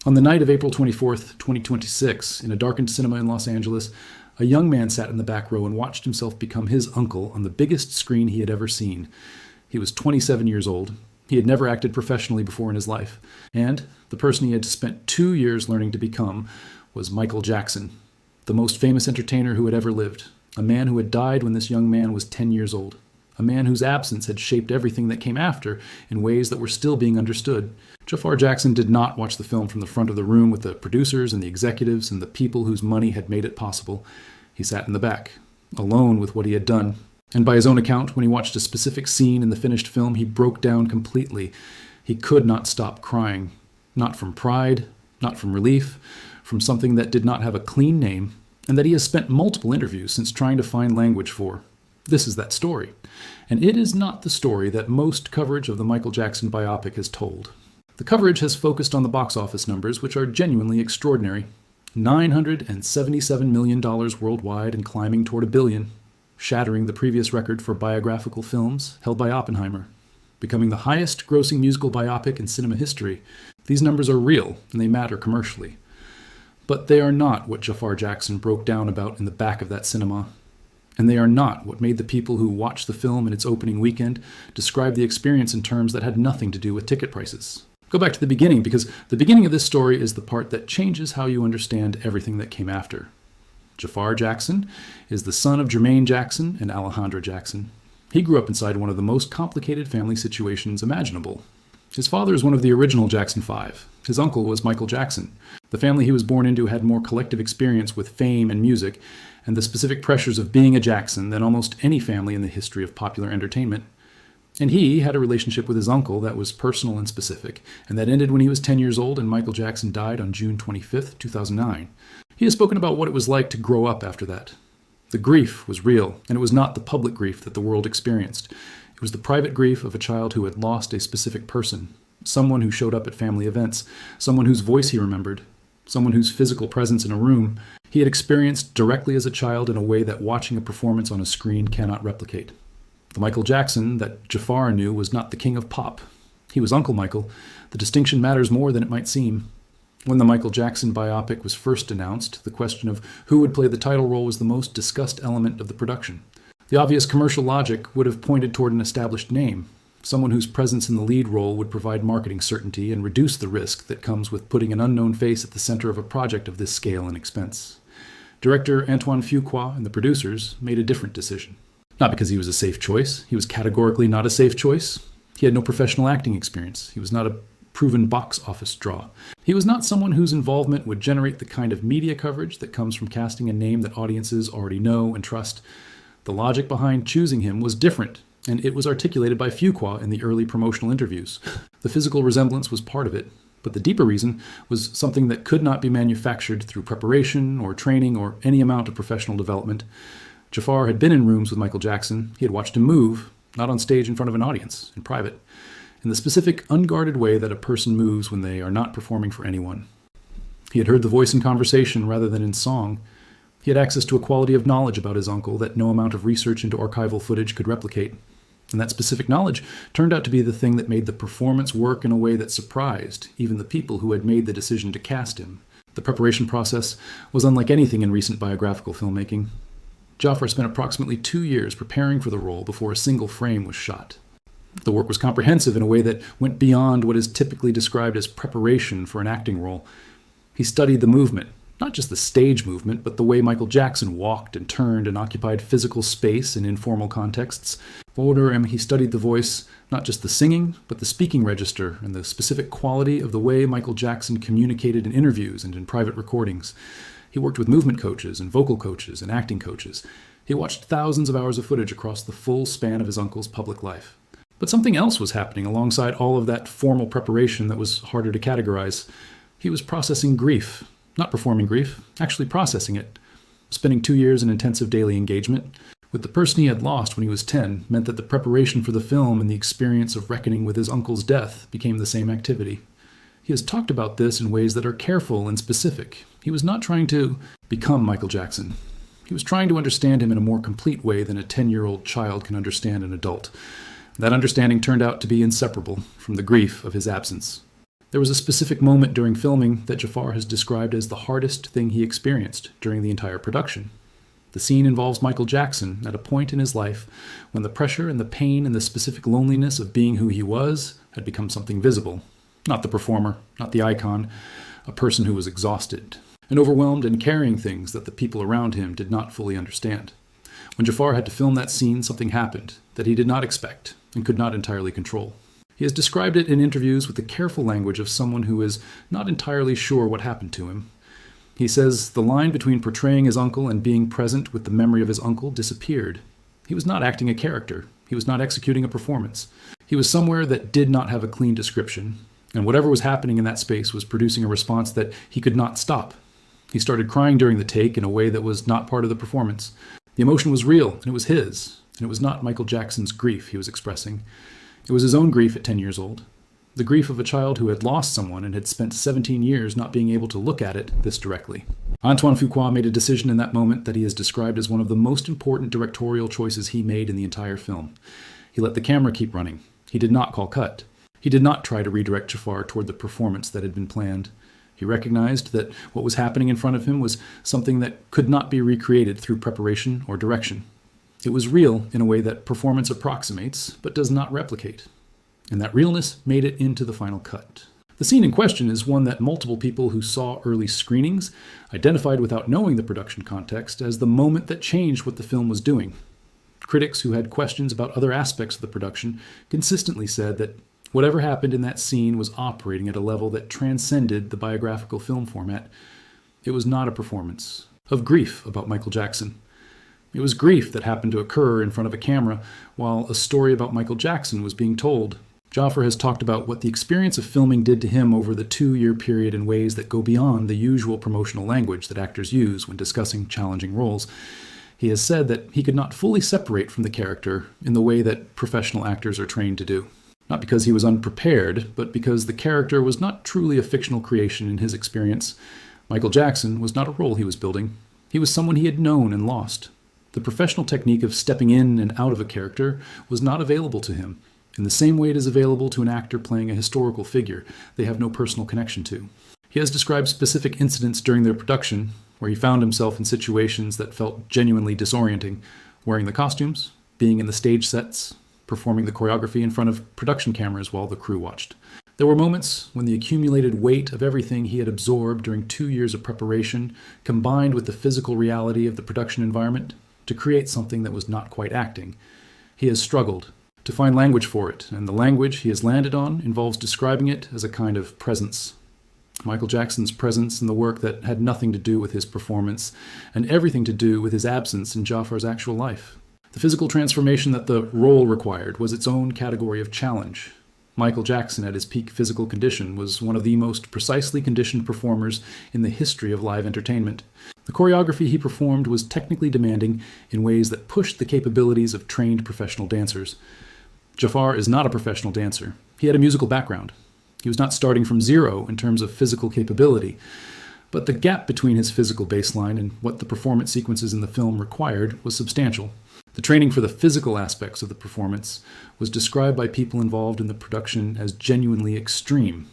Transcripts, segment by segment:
On the night of April 24th, 2026, in a darkened cinema in Los Angeles, a young man sat in the back row and watched himself become his uncle on the biggest screen he had ever seen. He was 27 years old. He had never acted professionally before in his life. And the person he had spent 2 years learning to become was Michael Jackson, the most famous entertainer who had ever lived, a man who had died when this young man was 10 years old, a man whose absence had shaped everything that came after in ways that were still being understood. Jaafar Jackson did not watch the film from the front of the room with the producers and the executives and the people whose money had made it possible. He sat in the back, alone with what he had done. And by his own account, when he watched a specific scene in the finished film, he broke down completely. He could not stop crying. Not from pride, not from relief, from something that did not have a clean name, and that he has spent multiple interviews since trying to find language for. This is that story. And it is not the story that most coverage of the Michael Jackson biopic has told. The coverage has focused on the box office numbers, which are genuinely extraordinary. $977 million worldwide and climbing toward $1 billion, shattering the previous record for biographical films held by Oppenheimer, becoming the highest grossing musical biopic in cinema history. These numbers are real, and they matter commercially. But they are not what Jaafar Jackson broke down about in the back of that cinema. And they are not what made the people who watched the film in its opening weekend describe the experience in terms that had nothing to do with ticket prices. Go back to the beginning, because the beginning of this story is the part that changes how you understand everything that came after. Jaafar Jackson is the son of Jermaine Jackson and Alejandra Jackson. He grew up inside one of the most complicated family situations imaginable. His father is one of the original Jackson 5. His uncle was Michael Jackson. The family he was born into had more collective experience with fame and music and the specific pressures of being a Jackson than almost any family in the history of popular entertainment. And he had a relationship with his uncle that was personal and specific, and that ended when he was 10 years old and Michael Jackson died on June 25th, 2009. He has spoken about what it was like to grow up after that. The grief was real, and it was not the public grief that the world experienced. It was the private grief of a child who had lost a specific person, someone who showed up at family events, someone whose voice he remembered, someone whose physical presence in a room he had experienced directly as a child in a way that watching a performance on a screen cannot replicate. The Michael Jackson that Jaafar knew was not the king of pop. He was Uncle Michael. The distinction matters more than it might seem. When the Michael Jackson biopic was first announced, the question of who would play the title role was the most discussed element of the production. The obvious commercial logic would have pointed toward an established name. Someone whose presence in the lead role would provide marketing certainty and reduce the risk that comes with putting an unknown face at the center of a project of this scale and expense. Director Antoine Fuqua and the producers made a different decision. Not because he was a safe choice. He was categorically not a safe choice. He had no professional acting experience. He was not a proven box office draw. He was not someone whose involvement would generate the kind of media coverage that comes from casting a name that audiences already know and trust. The logic behind choosing him was different, and it was articulated by Fuqua in the early promotional interviews. The physical resemblance was part of it, but the deeper reason was something that could not be manufactured through preparation or training or any amount of professional development. Jaafar had been in rooms with Michael Jackson. He had watched him move, not on stage in front of an audience, in private, in the specific, unguarded way that a person moves when they are not performing for anyone. He had heard the voice in conversation rather than in song. He had access to a quality of knowledge about his uncle that no amount of research into archival footage could replicate. And that specific knowledge turned out to be the thing that made the performance work in a way that surprised even the people who had made the decision to cast him. The preparation process was unlike anything in recent biographical filmmaking. Jaafar spent approximately 2 years preparing for the role before a single frame was shot. The work was comprehensive in a way that went beyond what is typically described as preparation for an acting role. He studied the movement, not just the stage movement, but the way Michael Jackson walked and turned and occupied physical space in informal contexts. He studied the voice, not just the singing, but the speaking register and the specific quality of the way Michael Jackson communicated in interviews and in private recordings. He worked with movement coaches and vocal coaches and acting coaches. He watched thousands of hours of footage across the full span of his uncle's public life. But something else was happening alongside all of that formal preparation that was harder to categorize. He was processing grief. Not performing grief, actually processing it. Spending 2 years in intensive daily engagement with the person he had lost when he was 10 meant that the preparation for the film and the experience of reckoning with his uncle's death became the same activity. He has talked about this in ways that are careful and specific. He was not trying to become Michael Jackson. He was trying to understand him in a more complete way than a 10-year-old child can understand an adult. That understanding turned out to be inseparable from the grief of his absence. There was a specific moment during filming that Jaafar has described as the hardest thing he experienced during the entire production. The scene involves Michael Jackson at a point in his life when the pressure and the pain and the specific loneliness of being who he was had become something visible. Not the performer, not the icon, a person who was exhausted and overwhelmed and carrying things that the people around him did not fully understand. When Jaafar had to film that scene, something happened that he did not expect and could not entirely control. He has described it in interviews with the careful language of someone who is not entirely sure what happened to him. He says the line between portraying his uncle and being present with the memory of his uncle disappeared. He was not acting a character. He was not executing a performance. He was somewhere that did not have a clean description, and whatever was happening in that space was producing a response that he could not stop. He started crying during the take in a way that was not part of the performance. The emotion was real, and it was his, and it was not Michael Jackson's grief he was expressing. It was his own grief at 10 years old. The grief of a child who had lost someone and had spent 17 years not being able to look at it this directly. Antoine Fuqua made a decision in that moment that he has described as one of the most important directorial choices he made in the entire film. He let the camera keep running. He did not call cut. He did not try to redirect Jaafar toward the performance that had been planned. He recognized that what was happening in front of him was something that could not be recreated through preparation or direction. It was real in a way that performance approximates, but does not replicate. And that realness made it into the final cut. The scene in question is one that multiple people who saw early screenings identified without knowing the production context as the moment that changed what the film was doing. Critics who had questions about other aspects of the production consistently said that whatever happened in that scene was operating at a level that transcended the biographical film format. It was not a performance of grief about Michael Jackson. It was grief that happened to occur in front of a camera while a story about Michael Jackson was being told. Jaafar has talked about what the experience of filming did to him over the 2-year period in ways that go beyond the usual promotional language that actors use when discussing challenging roles. He has said that he could not fully separate from the character in the way that professional actors are trained to do. Not because he was unprepared, but because the character was not truly a fictional creation in his experience. Michael Jackson was not a role he was building. He was someone he had known and lost. The professional technique of stepping in and out of a character was not available to him, in the same way it is available to an actor playing a historical figure they have no personal connection to. He has described specific incidents during their production where he found himself in situations that felt genuinely disorienting, wearing the costumes, being in the stage sets, performing the choreography in front of production cameras while the crew watched. There were moments when the accumulated weight of everything he had absorbed during 2 years of preparation, combined with the physical reality of the production environment, to create something that was not quite acting. He has struggled to find language for it, and the language he has landed on involves describing it as a kind of presence. Michael Jackson's presence in the work that had nothing to do with his performance, and everything to do with his absence in Jaafar's actual life. The physical transformation that the role required was its own category of challenge. Michael Jackson, at his peak physical condition, was one of the most precisely conditioned performers in the history of live entertainment. The choreography he performed was technically demanding in ways that pushed the capabilities of trained professional dancers. Jaafar is not a professional dancer. He had a musical background. He was not starting from zero in terms of physical capability, but the gap between his physical baseline and what the performance sequences in the film required was substantial. The training for the physical aspects of the performance was described by people involved in the production as genuinely extreme.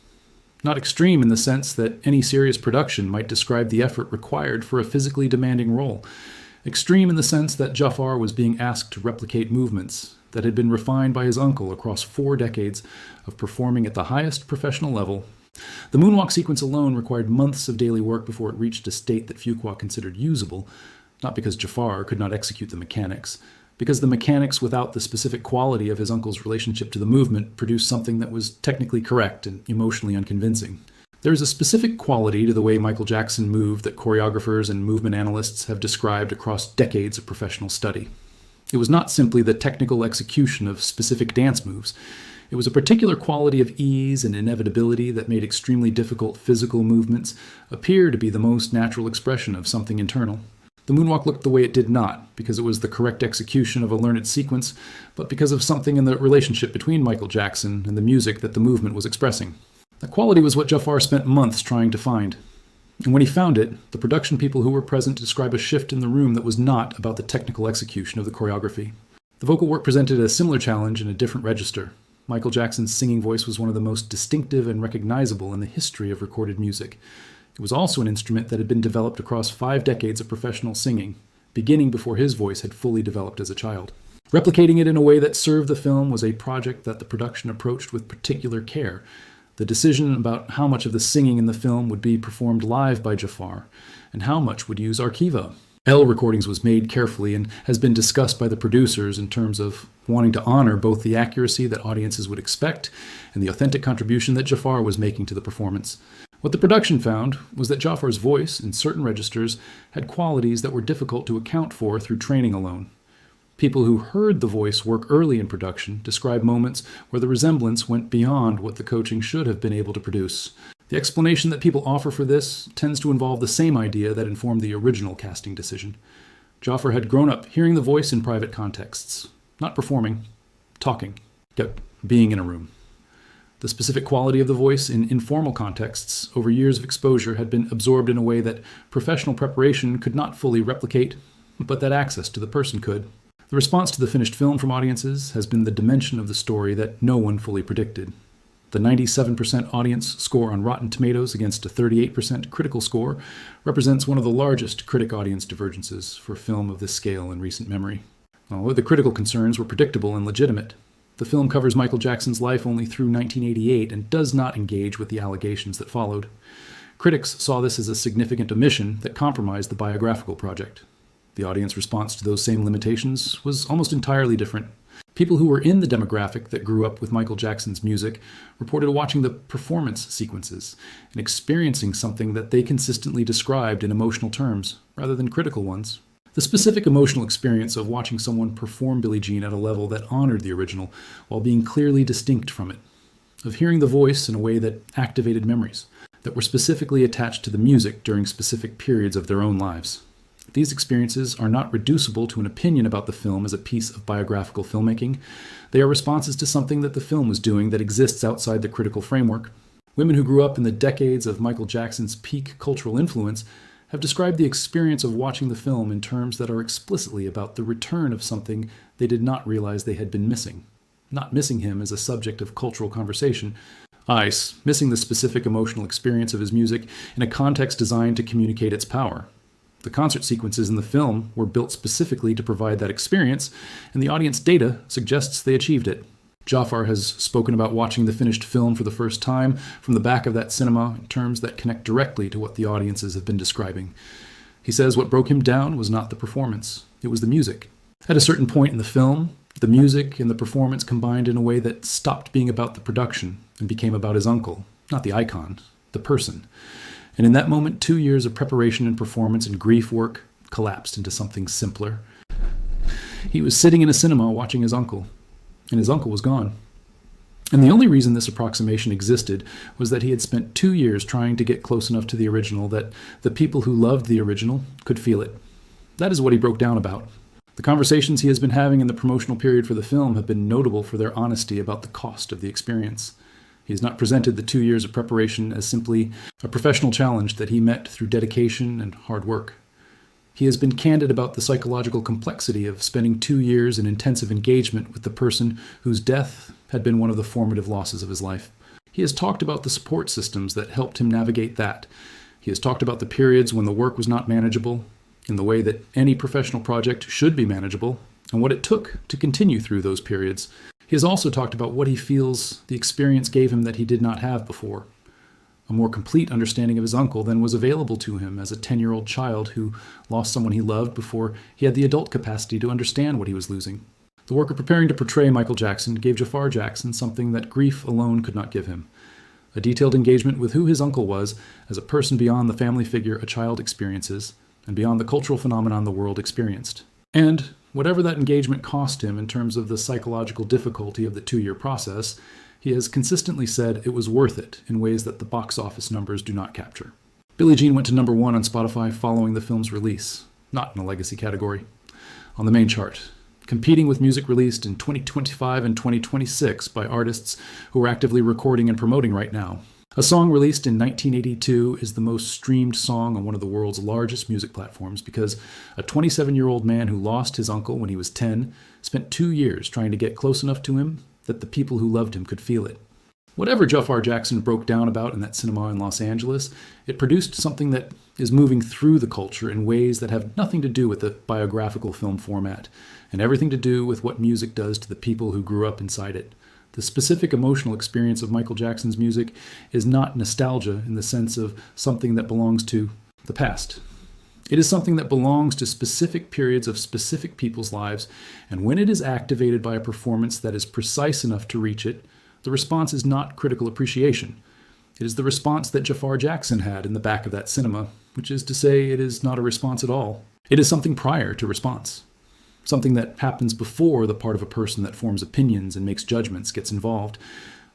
Not extreme in the sense that any serious production might describe the effort required for a physically demanding role. Extreme in the sense that Jaafar was being asked to replicate movements that had been refined by his uncle across 4 decades of performing at the highest professional level. The moonwalk sequence alone required months of daily work before it reached a state that Fuqua considered usable, not because Jaafar could not execute the mechanics, because the mechanics without the specific quality of his uncle's relationship to the movement produced something that was technically correct and emotionally unconvincing. There is a specific quality to the way Michael Jackson moved that choreographers and movement analysts have described across decades of professional study. It was not simply the technical execution of specific dance moves. It was a particular quality of ease and inevitability that made extremely difficult physical movements appear to be the most natural expression of something internal. The moonwalk looked the way it did not because it was the correct execution of a learned sequence, but because of something in the relationship between Michael Jackson and the music that the movement was expressing. That quality was what Jaafar spent months trying to find. And when he found it, the production people who were present describe a shift in the room that was not about the technical execution of the choreography. The vocal work presented a similar challenge in a different register. Michael Jackson's singing voice was one of the most distinctive and recognizable in the history of recorded music. It was also an instrument that had been developed across 5 decades of professional singing, beginning before his voice had fully developed as a child. Replicating it in a way that served the film was a project that the production approached with particular care. The decision about how much of the singing in the film would be performed live by Jaafar, and how much would use Archiva. L recordings was made carefully and has been discussed by the producers in terms of wanting to honor both the accuracy that audiences would expect and the authentic contribution that Jaafar was making to the performance. What the production found was that Jaafar's voice, in certain registers, had qualities that were difficult to account for through training alone. People who heard the voice work early in production describe moments where the resemblance went beyond what the coaching should have been able to produce. The explanation that people offer for this tends to involve the same idea that informed the original casting decision. Jaafar had grown up hearing the voice in private contexts, not performing, talking, yet being in a room. The specific quality of the voice in informal contexts over years of exposure had been absorbed in a way that professional preparation could not fully replicate, but that access to the person could. The response to the finished film from audiences has been the dimension of the story that no one fully predicted. The 97% audience score on Rotten Tomatoes against a 38% critical score represents one of the largest critic-audience divergences for a film of this scale in recent memory. Although the critical concerns were predictable and legitimate, the film covers Michael Jackson's life only through 1988 and does not engage with the allegations that followed. Critics saw this as a significant omission that compromised the biographical project. The audience response to those same limitations was almost entirely different. People who were in the demographic that grew up with Michael Jackson's music reported watching the performance sequences and experiencing something that they consistently described in emotional terms, rather than critical ones. The specific emotional experience of watching someone perform Billie Jean at a level that honored the original while being clearly distinct from it. Of hearing the voice in a way that activated memories, that were specifically attached to the music during specific periods of their own lives. These experiences are not reducible to an opinion about the film as a piece of biographical filmmaking. They are responses to something that the film was doing that exists outside the critical framework. Women who grew up in the decades of Michael Jackson's peak cultural influence have described the experience of watching the film in terms that are explicitly about the return of something they did not realize they had been missing. Not missing him as a subject of cultural conversation. Ice, missing the specific emotional experience of his music in a context designed to communicate its power. The concert sequences in the film were built specifically to provide that experience, and the audience data suggests they achieved it. Jaafar has spoken about watching the finished film for the first time from the back of that cinema in terms that connect directly to what the audiences have been describing. He says what broke him down was not the performance, it was the music. At a certain point in the film, the music and the performance combined in a way that stopped being about the production and became about his uncle, not the icon, the person. And in that moment, 2 years of preparation and performance and grief work collapsed into something simpler. He was sitting in a cinema watching his uncle, and his uncle was gone. And the only reason this approximation existed was that he had spent 2 years trying to get close enough to the original that the people who loved the original could feel it. That is what he broke down about. The conversations he has been having in the promotional period for the film have been notable for their honesty about the cost of the experience. He has not presented the 2 years of preparation as simply a professional challenge that he met through dedication and hard work. He has been candid about the psychological complexity of spending 2 years in intensive engagement with the person whose death had been one of the formative losses of his life. He has talked about the support systems that helped him navigate that. He has talked about the periods when the work was not manageable, in the way that any professional project should be manageable, and what it took to continue through those periods. He has also talked about what he feels the experience gave him that he did not have before. A more complete understanding of his uncle than was available to him as a 10-year-old child who lost someone he loved before he had the adult capacity to understand what he was losing. The work of preparing to portray Michael Jackson gave Jaafar Jackson something that grief alone could not give him. A detailed engagement with who his uncle was as a person beyond the family figure a child experiences and beyond the cultural phenomenon the world experienced. And whatever that engagement cost him in terms of the psychological difficulty of the 2-year process, he has consistently said it was worth it in ways that the box office numbers do not capture. Billie Jean went to number 1 on Spotify following the film's release, not in a legacy category. On the main chart, competing with music released in 2025 and 2026 by artists who are actively recording and promoting right now. A song released in 1982 is the most streamed song on one of the world's largest music platforms because a 27-year-old man who lost his uncle when he was 10 spent 2 years trying to get close enough to him that the people who loved him could feel it. Whatever Jaafar Jackson broke down about in that cinema in Los Angeles, it produced something that is moving through the culture in ways that have nothing to do with the biographical film format, and everything to do with what music does to the people who grew up inside it. The specific emotional experience of Michael Jackson's music is not nostalgia in the sense of something that belongs to the past. It is something that belongs to specific periods of specific people's lives, and when it is activated by a performance that is precise enough to reach it, the response is not critical appreciation. It is the response that Jaafar Jackson had in the back of that cinema, which is to say it is not a response at all. It is something prior to response. Something that happens before the part of a person that forms opinions and makes judgments gets involved.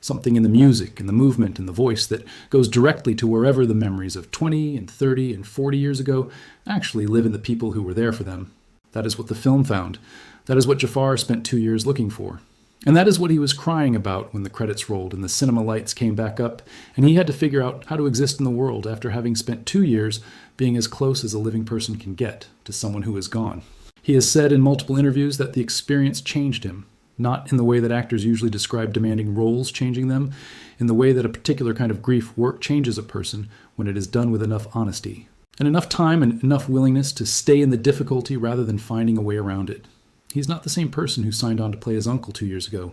Something in the music and the movement and the voice that goes directly to wherever the memories of 20 and 30 and 40 years ago actually live in the people who were there for them. That is what the film found. That is what Jaafar spent 2 years looking for. And that is what he was crying about when the credits rolled and the cinema lights came back up, and he had to figure out how to exist in the world after having spent 2 years being as close as a living person can get to someone who is gone. He has said in multiple interviews that the experience changed him, not in the way that actors usually describe demanding roles changing them, in the way that a particular kind of grief work changes a person when it is done with enough honesty, and enough time and enough willingness to stay in the difficulty rather than finding a way around it. He's not the same person who signed on to play his uncle 2 years ago,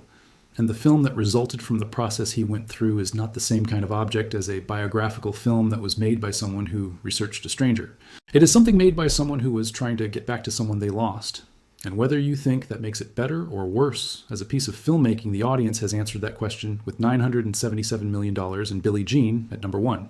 and the film that resulted from the process he went through is not the same kind of object as a biographical film that was made by someone who researched a stranger. It is something made by someone who was trying to get back to someone they lost. And whether you think that makes it better or worse, as a piece of filmmaking, the audience has answered that question with $977 million and Billie Jean at number 1.